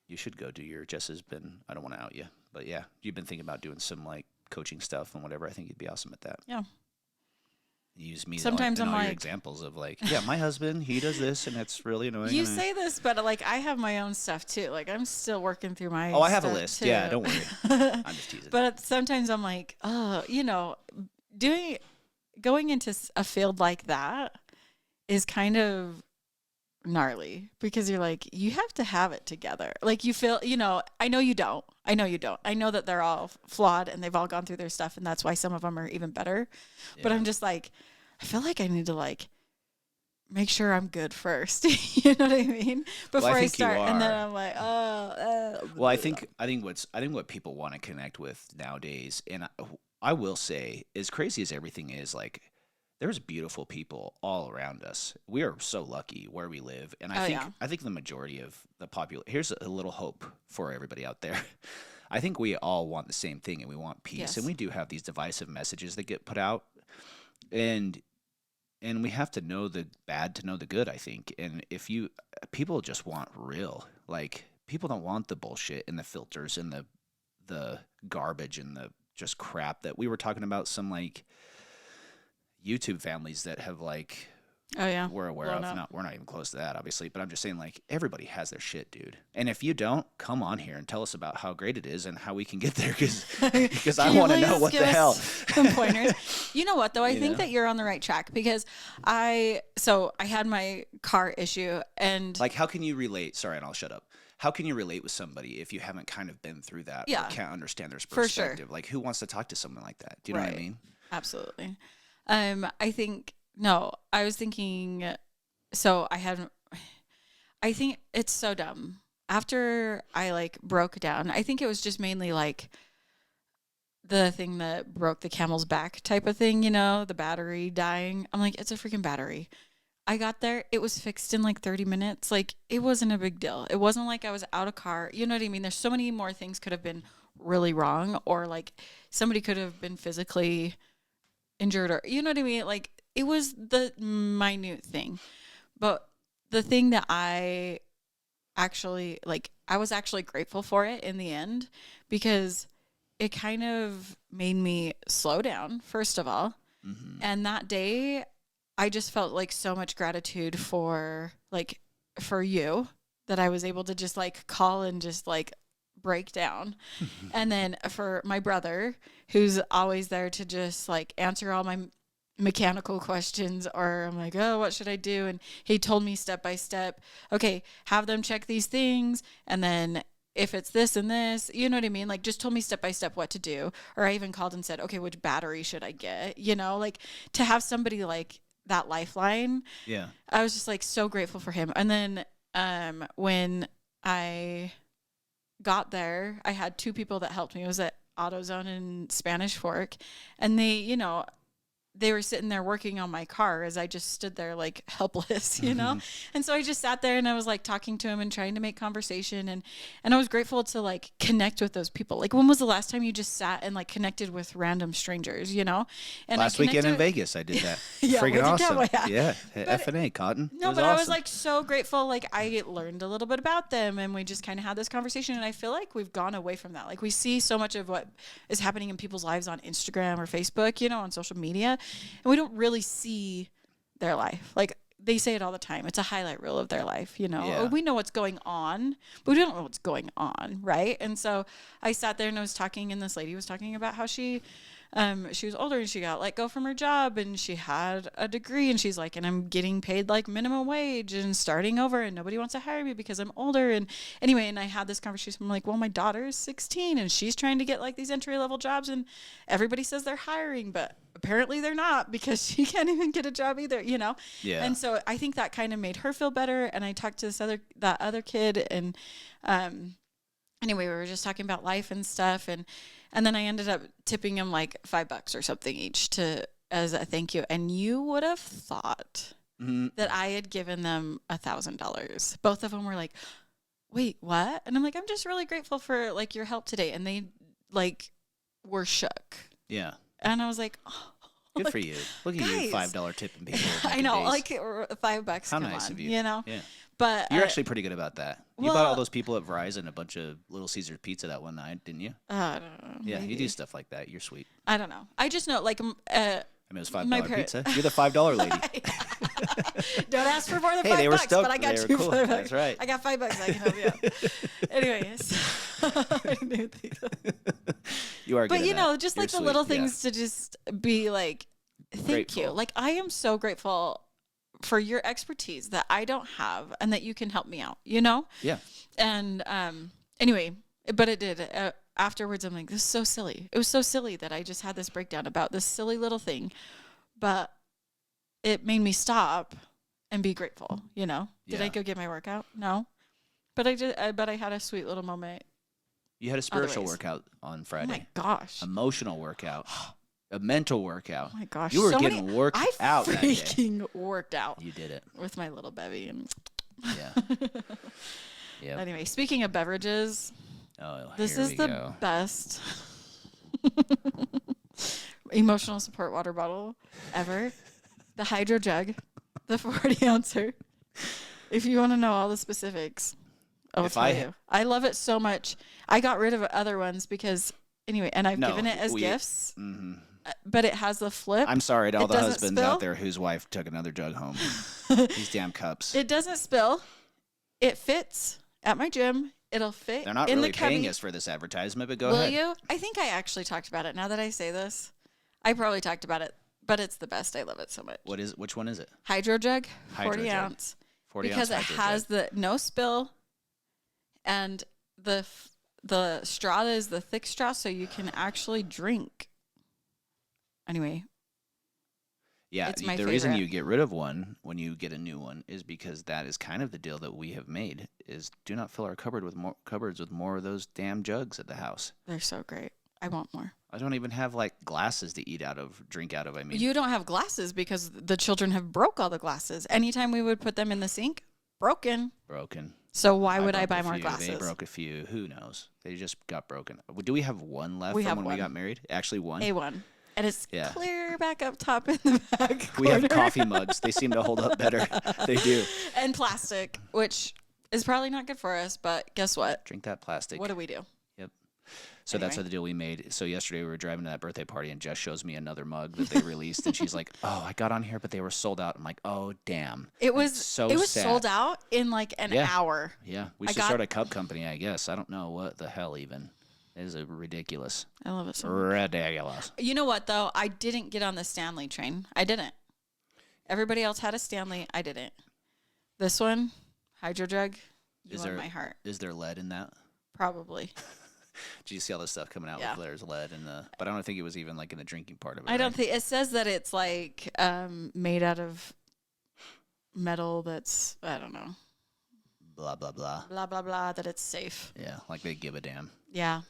you should go do Jess been, I don't want to out you, but yeah, you've been thinking about doing some like coaching stuff and whatever. I think you'd be awesome at that. Yeah. Use me sometimes in I'm all like your examples of like, yeah, my husband, he does this and it's really annoying. You say this, but like I have my own stuff too. Like I'm still working through my I have a stuff list. too. Yeah, don't worry. I'm just teasing. But sometimes I'm like, going into a field like that is kind of gnarly, because you're like, you have to have it together. Like you feel, I know you don't. I know that they're all flawed and they've all gone through their stuff, and that's why some of them are even better. Yeah. But I'm just like, I feel like I need to like make sure I'm good first. You know what I mean? Before I start, and then I'm like, Well, I think what people want to connect with nowadays, and I will say, as crazy as everything is, like, there's beautiful people all around us. We are so lucky where we live, and I think the majority of the here's a little hope for everybody out there. I think we all want the same thing, and we want peace. Yes. And we do have these divisive messages that get put out, and we have to know the bad to know the good, I think. And people just want real, like, people don't want the bullshit and the filters and the garbage and the just crap that we were talking about. Some like YouTube families that have like, oh yeah, we're aware of. We're not even close to that, obviously. But I'm just saying, like, everybody has their shit, dude. And if you don't, come on here and tell us about how great it is and how we can get there, because I want to know what the hell. Some pointers. You know what though? I think that you're on the right track, because I had my car issue, and like, how can you relate? Sorry, and I'll shut up. How can you relate with somebody if you haven't kind of been through that? Yeah. Or can't understand their perspective? For sure. Like, who wants to talk to someone like that? Do you know what I mean? Absolutely. I think. No, I was thinking, I think it's so dumb. After I like broke down, I think it was just mainly like the thing that broke the camel's back type of thing, the battery dying. I'm like, it's a freaking battery. I got there, it was fixed in like 30 minutes. Like, it wasn't a big deal. It wasn't like I was out of car. You know what I mean? There's so many more things could have been really wrong, or like somebody could have been physically injured, or you know what I mean? Like, it was the minute thing. But the thing that I was actually grateful for it in the end, because it kind of made me slow down, first of all. Mm-hmm. And that day, I just felt like so much gratitude for you, that I was able to just like call and just like break down. And then for my brother, who's always there to just like answer all my mechanical questions, or I'm like, oh, what should I do? And he told me step by step, okay, have them check these things, and then if it's this and this, you know what I mean? Like, just told me step by step what to do. Or I even called and said, okay, which battery should I get? Like, to have somebody like that lifeline. Yeah. I was just like so grateful for him. And then when I got there, I had two people that helped me. It was at AutoZone and Spanish Fork, and they were sitting there working on my car as I just stood there like helpless, And so I just sat there and I was like talking to him and trying to make conversation. And I was grateful to like connect with those people. Like, when was the last time you just sat and like connected with random strangers, And last weekend in Vegas, I did that. Yeah, freaking awesome. Yeah. F&A Cotton. No, but awesome. I was like so grateful. Like, I learned a little bit about them, and we just kind of had this conversation. And I feel like we've gone away from that. Like, we see so much of what is happening in people's lives on Instagram or Facebook, on social media. And we don't really see their life. Like, they say it all the time. It's a highlight reel of their life, Yeah. We know what's going on, but we don't know what's going on, right? And so I sat there and I was talking, and this lady was talking about how she was older and she got let go from her job, and she had a degree, and she's like, and I'm getting paid like minimum wage and starting over, and nobody wants to hire me because I'm older. And anyway, and I had this conversation. I'm like, well, my daughter is 16 and she's trying to get like these entry level jobs, and everybody says they're hiring, but apparently they're not, because she can't even get a job either, Yeah. And so I think that kind of made her feel better. And I talked to that other kid, and anyway, we were just talking about life and stuff, and then I ended up tipping him like $5 or something each as a thank you. And you would have thought that I had given them $1,000. Both of them were like, wait, what? And I'm like, I'm just really grateful for like your help today. And they like were shook. Yeah. And I was like, oh, good for you. Look at you, $5 tipping people. I know, like $5. How nice of you. Yeah. But you're actually pretty good about that. You bought all those people at Verizon a bunch of Little Caesars pizza that one night, didn't you? I don't know. Yeah, maybe. You do stuff like that. You're sweet. I don't know. I just know, like, it was $5 pizza. You're the $5 lady. Don't ask for more than $5, but I got you cool. $5. That's right. I got $5. I can help you out. Anyways, you are. But good just You're like sweet. The little things to just be like, thank you. Like, I am so grateful for your expertise that I don't have, and that you can help me out. Yeah. And anyway, but it did. Afterwards, I'm like, this is so silly. It was so silly that I just had this breakdown about this silly little thing, but it made me stop and be grateful. Did I go get my workout? No, but I did. But I had a sweet little moment. You had a spiritual workout on Friday. Oh my gosh! Emotional workout. A mental workout. Oh my gosh! You were getting worked out that day. I freaking worked out. You did it with my little bevy and. Yeah. Yeah. Anyway, speaking of beverages, Oh, this is the best emotional support water bottle ever. The Hydro Jug, the 40 ouncer. If you want to know all the specifics, I'll tell you. I love it so much. I got rid of other ones because, anyway, and I've given it as gifts. Mm-hmm. But it has the flip. I'm sorry to all the husbands out there whose wife took another jug home. These damn cups. It doesn't spill. It fits at my gym. It'll fit. They're not really paying us for this advertisement, but go ahead. Will you? I think I actually talked about it. Now that I say this, I probably talked about it, but it's the best. I love it so much. Which one is it? Hydro Jug, 40 ounce. 40 because ounce it has the no spill, and the straw is the thick straw, so you can actually drink. Anyway. Yeah, it's my the favorite. Reason you get rid of one when you get a new one is because that is kind of the deal that we have made, is do not fill our cupboards with more of those damn jugs at the house. They're so great. I want more. I don't even have like glasses to drink out of. I mean, you don't have glasses because the children have broke all the glasses. Anytime we would put them in the sink, broken. So why would I buy more glasses? They broke a few. Who knows? They just got broken. Do we have one left from when we got married? Actually, one. A1. And it's clear back up top in the back corner. We have coffee mugs. They seem to hold up better. They do. And plastic, which is probably not good for us, but guess what? Drink that plastic. What do we do? Yep. So that's the deal we made. So yesterday we were driving to that birthday party, and Jess shows me another mug that they released, and she's like, "Oh, I got on here, but they were sold out." I'm like, "Oh, damn." It was sold out in like an hour. Yeah. We should start a cup company, I guess. I don't know what the hell even. It is ridiculous. I love it so much. Ridiculous. You know what, though? I didn't get on the Stanley train. I didn't. Everybody else had a Stanley. I didn't. This one, Hydro Jug, won my heart. Is there lead in that? Probably. Did you see all this stuff coming out with there's lead in the... But I don't think it was even like in the drinking part of it. I don't think... It says that it's like made out of metal that's... I don't know. Blah, blah, blah. Blah, blah, blah, that it's safe. Yeah, like they give a damn. Yeah.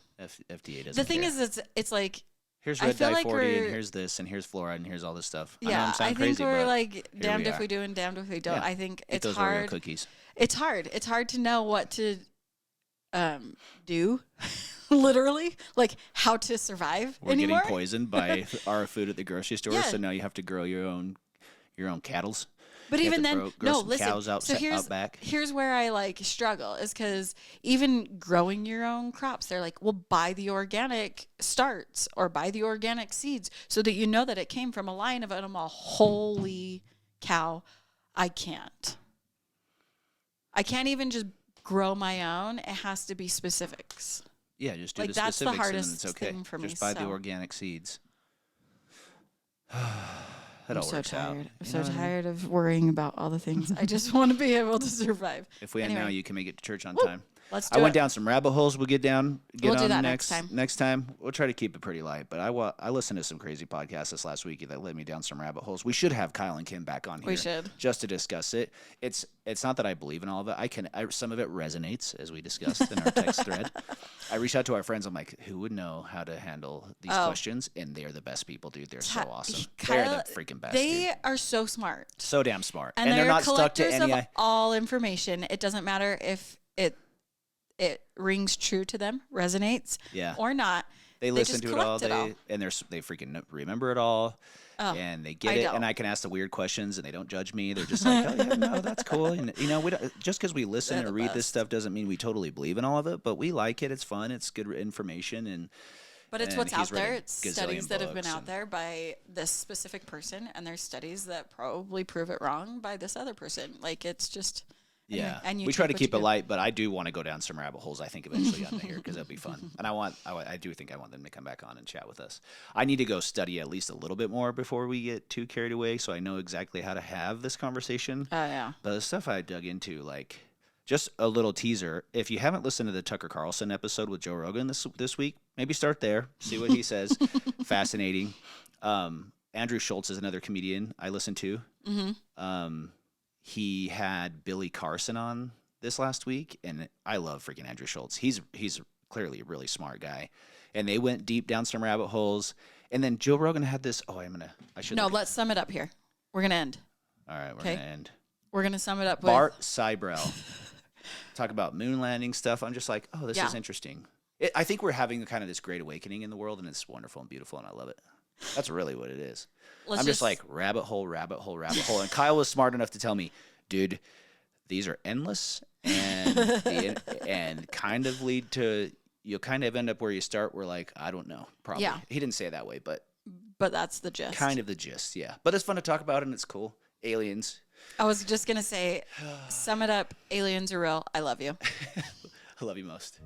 FDA doesn't The thing care. is, it's like... Here's red dye 40, and here's this, and here's fluoride, and here's all this stuff. Yeah, I think we're like damned if we do and damned if we don't. Yeah. I think it's those hard. Oreo cookies. It's hard. It's hard to know what to do, literally, like how to survive. We're anymore. Getting poisoned by our food at the grocery store, so now you have to grow your own cattles. But even then, grow some cows out back. Here's where I like struggle is because even growing your own crops, they're like, well, buy the organic starts or buy the organic seeds so that you know that it came from a line of animal. Holy cow, I can't even just grow my own. It has to be specifics. Yeah, just do like, the specifics, that's the hardest and it's okay. thing for me. Just buy the organic seeds. I'm so tired. I'm so tired of worrying about all the things. I just want to be able to survive. If we had now, you can make it to church on time. Let's do I went down some rabbit holes. We'll get on do that next time. Next time, we'll try to keep it pretty light. But I listened to some crazy podcasts this last week that led me down some rabbit holes. We should have Kyle and Kim back on here. We should. Just to discuss it. It's not that I believe in all of it. Some of it resonates, as we discussed in our text thread. I reached out to our friends. I'm like, who would know how to handle these questions? And they're the best people, dude. They're so awesome. They're the freaking best. They are so smart. So damn smart. And they're not stuck to any of all information. It doesn't matter if it rings true to them, resonates, or not. They listen to it all. They freaking remember it all, and they get it. And I can ask the weird questions, and they don't judge me. They're just like, "Oh yeah, no, that's cool." And we don't, just because we listen and read this stuff doesn't mean we totally believe in all of it. But we like it. It's fun. It's good information, But it's what's out there. It's studies that have been out there by this specific person, and there's studies that probably prove it wrong by this other person. Like it's just. Yeah, and we try to keep it light, but I do want to go down some rabbit holes. I think eventually on here because that'd be fun, and I do think I want them to come back on and chat with us. I need to go study at least a little bit more before we get too carried away, so I know exactly how to have this conversation. Oh yeah, but the stuff I dug into, like just a little teaser. If you haven't listened to the Tucker Carlson episode with Joe Rogan this week, maybe start there, see what he says. Fascinating. Andrew Schultz is another comedian I listen to. Mm-hmm. He had Billy Carson on this last week, and I love freaking Andrew Schultz. He's clearly a really smart guy, and they went deep down some rabbit holes. And then Joe Rogan had this. Let's sum it up here. We're gonna end. All right, we're gonna end. We're gonna sum it up. Bart Seibrow talk about moon landing stuff. I'm just like, this is interesting. I think we're having kind of this great awakening in the world, and it's wonderful and beautiful, and I love it. That's really what it is. I'm just like rabbit hole, rabbit hole, rabbit hole. And Kyle was smart enough to tell me, dude, these are endless and kind of lead to, you'll kind of end up where you start. We're like, I don't know, probably. Yeah. He didn't say it that way, but that's the gist. Kind of the gist, yeah. But it's fun to talk about, and it's cool. Aliens. I was just going to say, sum it up. Aliens are real. I love you. I love you most.